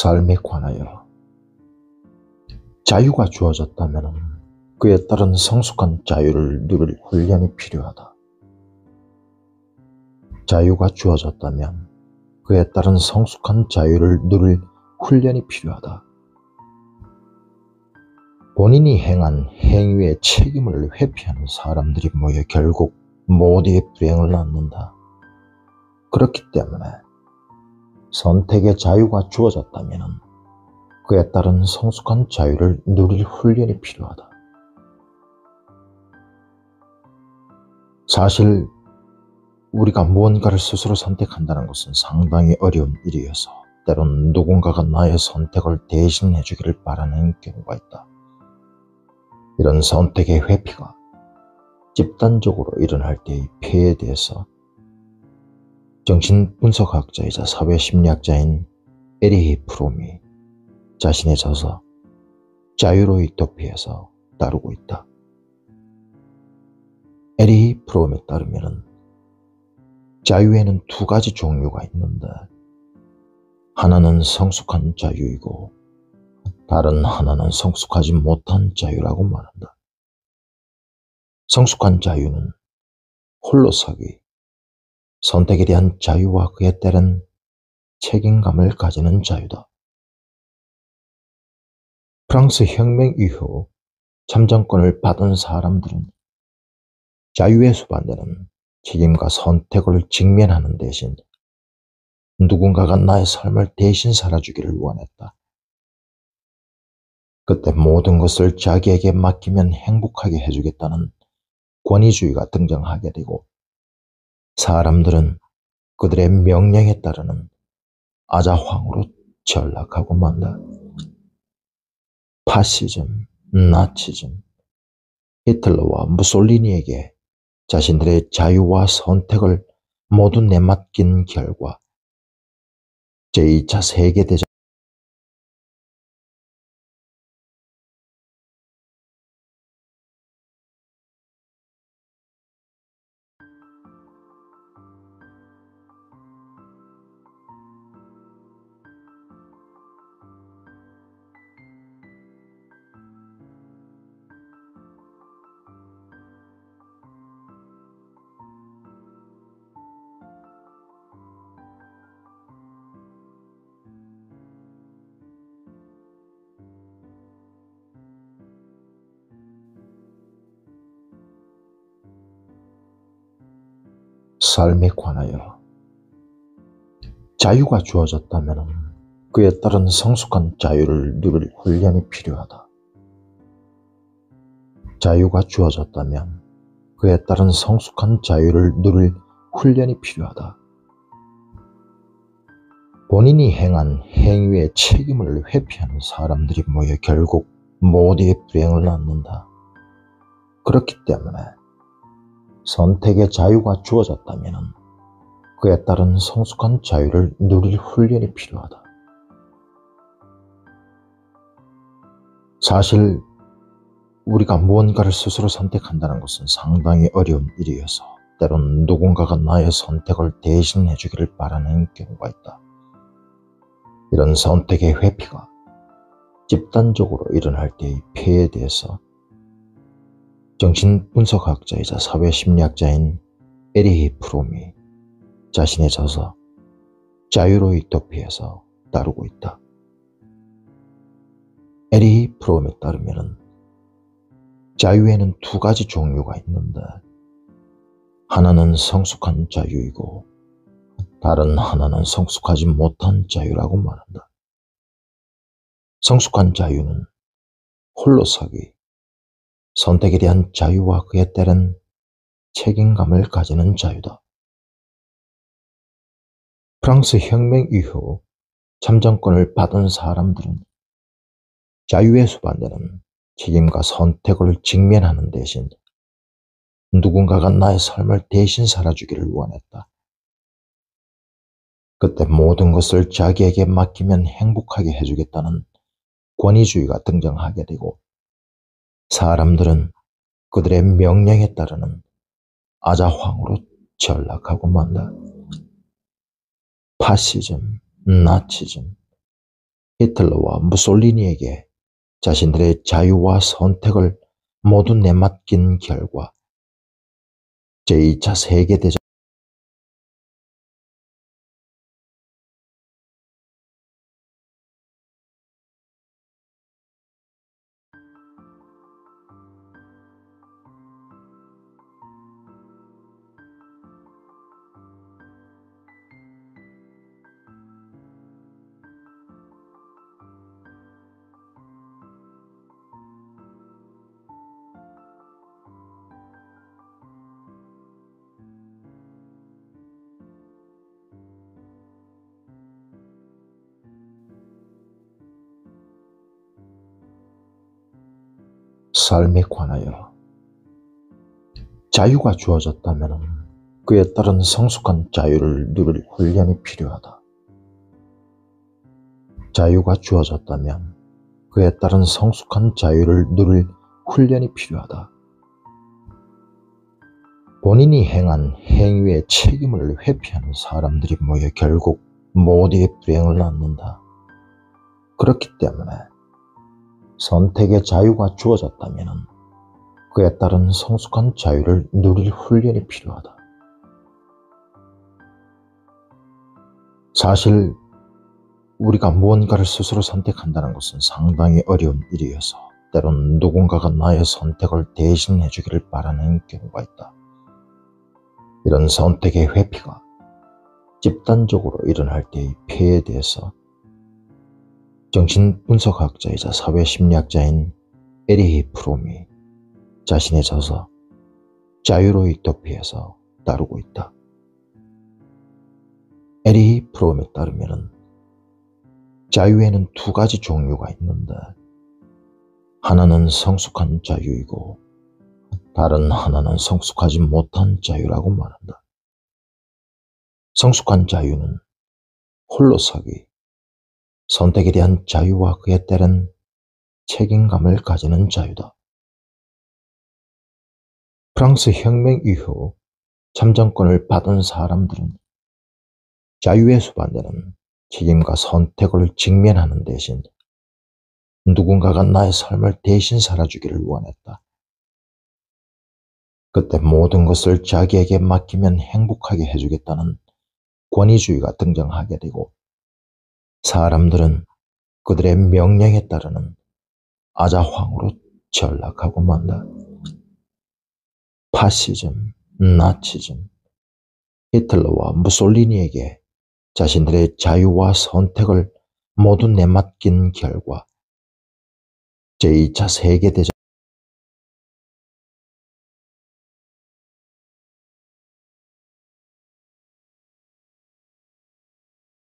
삶에 관하여 자유가 주어졌다면 그에 따른 성숙한 자유를 누릴 훈련이 필요하다. 자유가 주어졌다면 그에 따른 성숙한 자유를 누릴 훈련이 필요하다. 본인이 행한 행위의 책임을 회피하는 사람들이 모여 결국 모두의 불행을 낳는다. 그렇기 때문에 선택의 자유가 주어졌다면 그에 따른 성숙한 자유를 누릴 훈련이 필요하다. 사실 우리가 무언가를 스스로 선택한다는 것은 상당히 어려운 일이어서 때론 누군가가 나의 선택을 대신해 주기를 바라는 경우가 있다. 이런 선택의 회피가 집단적으로 일어날 때의 폐해에 대해서 정신분석학자이자 사회심리학자인 에리히 프롬이 자신의 저서 자유로의 도피에서 다루고 있다. 에리히 프롬에 따르면 자유에는 두 가지 종류가 있는데 하나는 성숙한 자유이고 다른 하나는 성숙하지 못한 자유라고 말한다. 성숙한 자유는 홀로 서기, 선택에 대한 자유와 그에 따른 책임감을 가지는 자유다. 프랑스 혁명 이후 참정권을 받은 사람들은 자유에 수반되는 책임과 선택을 직면하는 대신 누군가가 나의 삶을 대신 살아주기를 원했다. 그때 모든 것을 자기에게 맡기면 행복하게 해주겠다는 권위주의가 등장하게 되고 사람들은 그들의 명령에 따르는 아자황으로 전락하고 만다. 파시즘, 나치즘, 히틀러와 무솔리니에게 자신들의 자유와 선택을 모두 내맡긴 결과 제2차 세계대전 삶에 관하여 자유가 주어졌다면 그에 따른 성숙한 자유를 누릴 훈련이 필요하다. 자유가 주어졌다면 그에 따른 성숙한 자유를 누릴 훈련이 필요하다. 본인이 행한 행위의 책임을 회피하는 사람들이 모여 결국 모두의 불행을 낳는다. 그렇기 때문에 선택의 자유가 주어졌다면 그에 따른 성숙한 자유를 누릴 훈련이 필요하다. 사실 우리가 무언가를 스스로 선택한다는 것은 상당히 어려운 일이어서 때론 누군가가 나의 선택을 대신해 주기를 바라는 경우가 있다. 이런 선택의 회피가 집단적으로 일어날 때의 폐해에 대해서 정신분석학자이자 사회심리학자인 에리히 프롬이 자신의 저서 자유로의 도피에서 다루고 있다. 에리히 프롬에 따르면 자유에는 두 가지 종류가 있는데 하나는 성숙한 자유이고 다른 하나는 성숙하지 못한 자유라고 말한다. 성숙한 자유는 홀로 서기, 선택에 대한 자유와 그에 따른 책임감을 가지는 자유다. 프랑스 혁명 이후 참정권을 받은 사람들은 자유에 수반되는 책임과 선택을 직면하는 대신 누군가가 나의 삶을 대신 살아주기를 원했다. 그때 모든 것을 자기에게 맡기면 행복하게 해주겠다는 권위주의가 등장하게 되고 사람들은 그들의 명령에 따르는 아자황으로 전락하고 만다. 파시즘, 나치즘, 히틀러와 무솔리니에게 자신들의 자유와 선택을 모두 내맡긴 결과 제2차 세계대전 삶에 관하여 자유가 주어졌다면 그에 따른 성숙한 자유를 누릴 훈련이 필요하다. 자유가 주어졌다면 그에 따른 성숙한 자유를 누릴 훈련이 필요하다. 본인이 행한 행위의 책임을 회피하는 사람들이 모여 결국 모두의 불행을 낳는다. 그렇기 때문에 선택의 자유가 주어졌다면 그에 따른 성숙한 자유를 누릴 훈련이 필요하다. 사실 우리가 무언가를 스스로 선택한다는 것은 상당히 어려운 일이어서 때론 누군가가 나의 선택을 대신해 주기를 바라는 경우가 있다. 이런 선택의 회피가 집단적으로 일어날 때의 폐해에 대해서 정신분석학자이자 사회심리학자인 에리히 프롬이 자신의 저서 자유로의 도피에서 다루고 있다. 에리히 프롬에 따르면 자유에는 두 가지 종류가 있는데 하나는 성숙한 자유이고 다른 하나는 성숙하지 못한 자유라고 말한다. 성숙한 자유는 홀로 서기, 선택에 대한 자유와 그에 따른 책임감을 가지는 자유다. 프랑스 혁명 이후 참정권을 받은 사람들은 자유에 수반되는 책임과 선택을 직면하는 대신 누군가가 나의 삶을 대신 살아주기를 원했다. 그때 모든 것을 자기에게 맡기면 행복하게 해주겠다는 권위주의가 등장하게 되고 사람들은 그들의 명령에 따르는 아자황으로 전락하고 만다. 파시즘, 나치즘, 히틀러와 무솔리니에게 자신들의 자유와 선택을 모두 내맡긴 결과 제2차 세계대전